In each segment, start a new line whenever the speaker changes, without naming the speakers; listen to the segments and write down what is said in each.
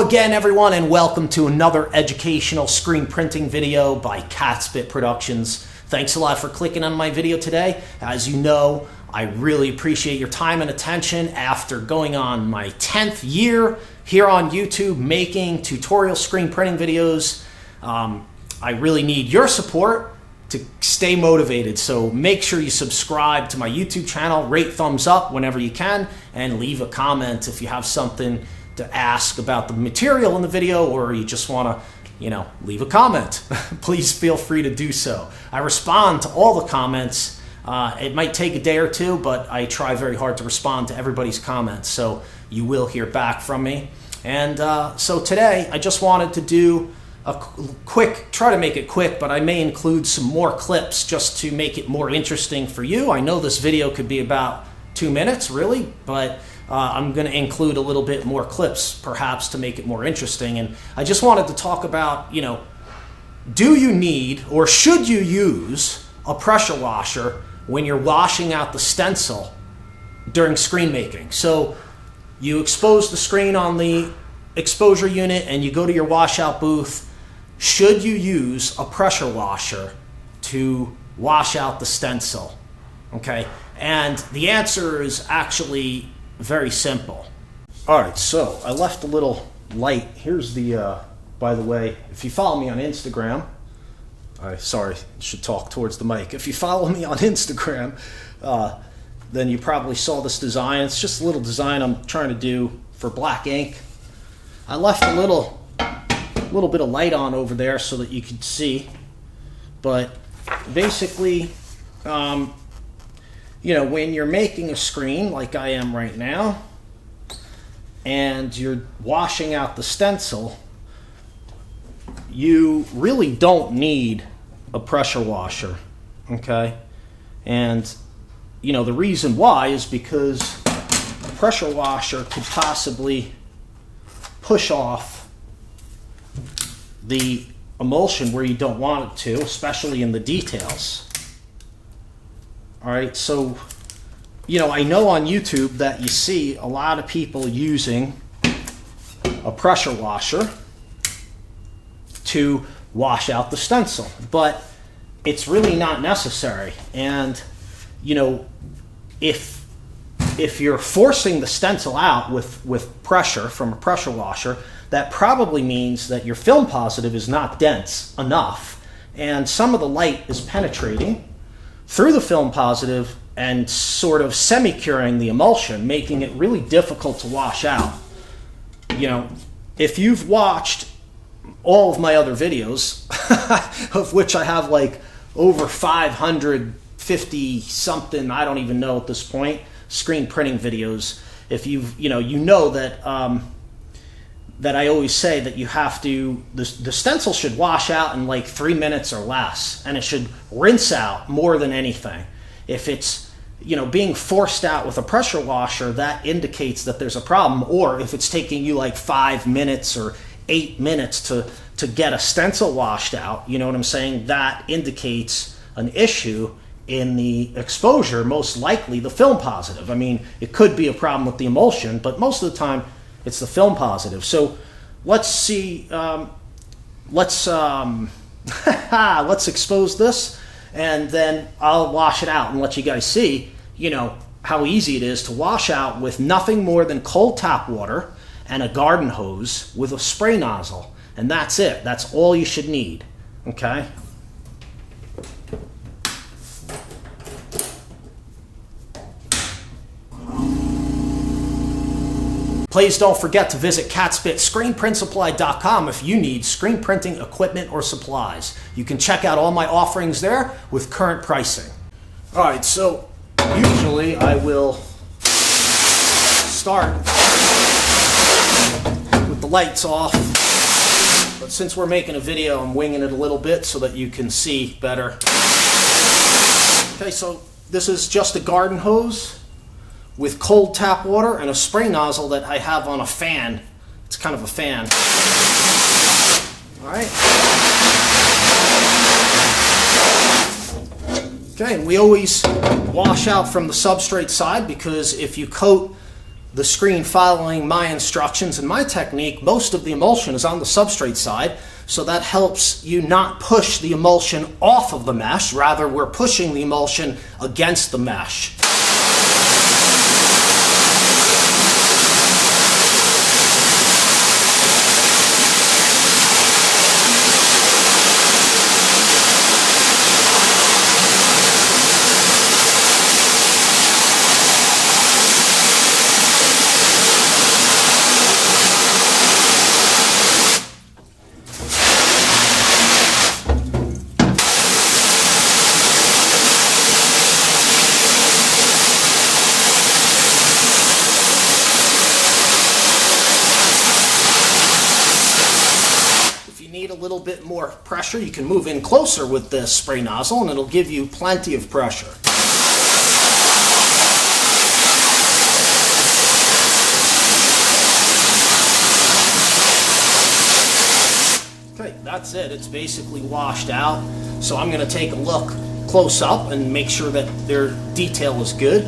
again, everyone, and welcome to another educational screen printing video by Catspit Productions. Thanks a lot for clicking on my video today. As you know, I really appreciate your time and attention after going on my 10th year here on YouTube making tutorial screen printing videos. I really need your support to stay motivated, so make sure you subscribe to my YouTube channel, rate thumbs up whenever you can, and leave a comment if you have something to ask about the material in the video, or you just want to, leave a comment. Please feel free to do so. I respond to all the comments. It might take a day or two, but I try very hard to respond to everybody's comments, so you will hear back from me. And so today, I just wanted to do a try to make it quick, but I may include some more clips just to make it more interesting for you. I know this video could be about 2 minutes, really, but I'm going to include a little bit more clips, perhaps, to make it more interesting. And I just wanted to talk about, do you need or should you use a pressure washer when you're washing out the stencil during screen making? So you expose the screen on the exposure unit and you go to your washout booth. Should you use a pressure washer to wash out the stencil? Okay, and the answer is actually very simple. All right, so I left a little light. Here's the, by the way, if you follow me on Instagram, sorry, I should talk towards the mic. If you follow me on Instagram, then you probably saw this design. It's just a little design I'm trying to do for black ink. I left a little bit of light on over there so that you could see, but basically, when you're making a screen like I am right now, and you're washing out the stencil, you really don't need a pressure washer, okay? And, the reason why is because a pressure washer could possibly push off the emulsion where you don't want it to, especially in the details. All right, so, I know on YouTube that you see a lot of people using a pressure washer to wash out the stencil, but it's really not necessary. And, if you're forcing the stencil out with pressure from a pressure washer, that probably means that your film positive is not dense enough, and some of the light is penetrating through the film positive and sort of semi-curing the emulsion, making it really difficult to wash out. If you've watched all of my other videos, of which I have like over 550 something, I don't even know at this point, screen printing videos, if you've, you know that that I always say that you have to, the stencil should wash out in like 3 minutes or less, and it should rinse out more than anything. If it's, being forced out with a pressure washer, that indicates that there's a problem. Or if it's taking you like 5 minutes or 8 minutes to get a stencil washed out, you know what I'm saying? That indicates an issue in the exposure, most likely the film positive. I mean, it could be a problem with the emulsion, but most of the time, it's the film positive. So let's see, let's expose this, and then I'll wash it out and let you guys see, how easy it is to wash out with nothing more than cold tap water and a garden hose with a spray nozzle. And that's it. That's all you should need, okay? Please don't forget to visit catspitscreenprintsupply.com if you need screen printing equipment or supplies. You can check out all my offerings there with current pricing. All right, so usually I will start with the lights off, but since we're making a video, I'm winging it a little bit so that you can see better. Okay, so this is just a garden hose with cold tap water and a spray nozzle that I have on a fan. It's kind of a fan. All right. Okay, and we always wash out from the substrate side, because if you coat the screen following my instructions and my technique, most of the emulsion is on the substrate side, so that helps you not push the emulsion off of the mesh. Rather, we're pushing the emulsion against the mesh. Need a little bit more pressure, you can move in closer with this spray nozzle and it'll give you plenty of pressure. Okay, that's it. It's basically washed out. So I'm going to take a look close up and make sure that their detail is good.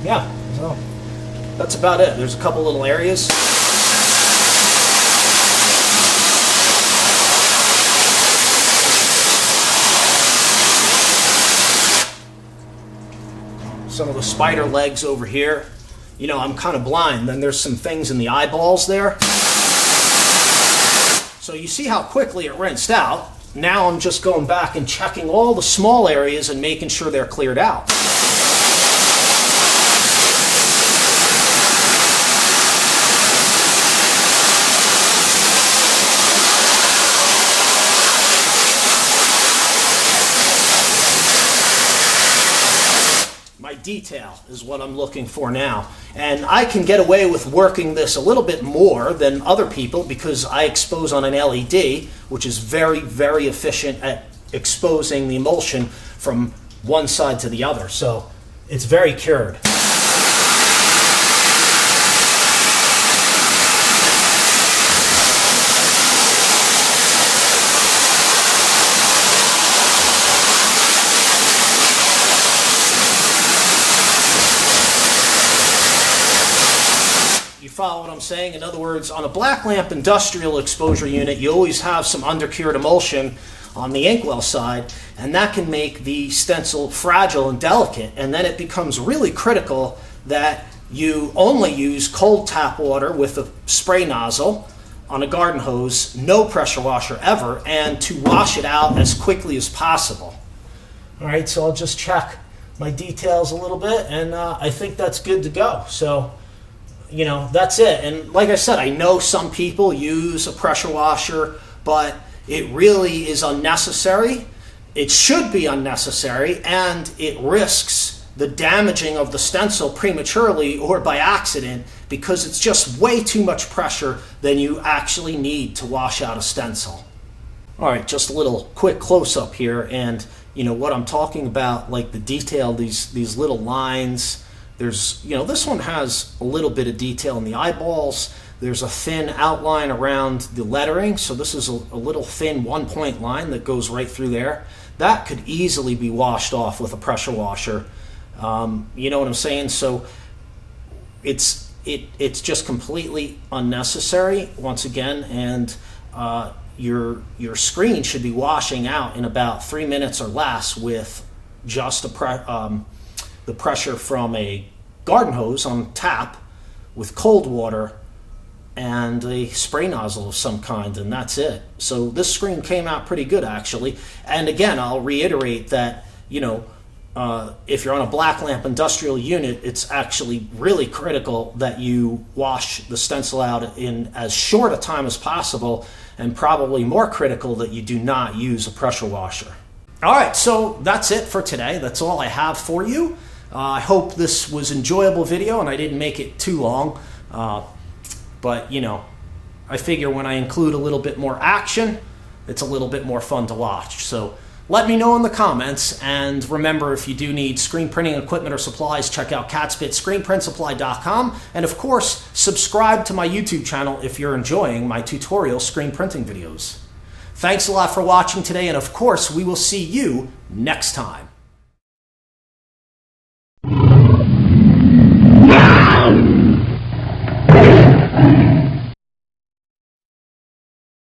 Yeah, so that's about it. There's a couple little areas. Some of the spider legs over here. You know, I'm kind of blind. Then there's some things in the eyeballs there. So you see how quickly it rinsed out. Now I'm just going back and checking all the small areas and making sure they're cleared out. Detail is what I'm looking for now, and I can get away with working this a little bit more than other people because I expose on an LED, which is very, very efficient at exposing the emulsion from one side to the other, so it's very cured. Follow what I'm saying? In other words, on a black lamp industrial exposure unit, you always have some undercured emulsion on the inkwell side, and that can make the stencil fragile and delicate, and then it becomes really critical that you only use cold tap water with a spray nozzle on a garden hose, no pressure washer ever, and to wash it out as quickly as possible. All right, so I'll just check my details a little bit, and I think that's good to go. So, you know, that's it. And like I said, I know some people use a pressure washer, but it really is unnecessary. It should be unnecessary, and it risks the damaging of the stencil prematurely or by accident because it's just way too much pressure than you actually need to wash out a stencil. All right, just a little quick close-up here, and you know what I'm talking about, like the detail, these little lines. There's, you know, this one has a little bit of detail in the eyeballs. There's a thin outline around the lettering. So this is a little thin 1-point line that goes right through there. That could easily be washed off with a pressure washer. You know what I'm saying? So it's just completely unnecessary once again. And your screen should be washing out in about 3 minutes or less with just the pressure from a garden hose on tap with cold water and a spray nozzle of some kind, and that's it. So this screen came out pretty good actually. And again, I'll reiterate that, you know, if you're on a black lamp industrial unit, it's actually really critical that you wash the stencil out in as short a time as possible, and probably more critical that you do not use a pressure washer. All right, so that's it for today. That's all I have for you. I hope this was an enjoyable video and I didn't make it too long, but you know, I figure when I include a little bit more action, it's a little bit more fun to watch. So let me know in the comments, and remember, if you do need screen printing equipment or supplies, check out Catspit, screenprintsupply.com, and of course, subscribe to my YouTube channel if you're enjoying my tutorial screen printing videos. Thanks a lot for watching today, and of course, we will see you next time.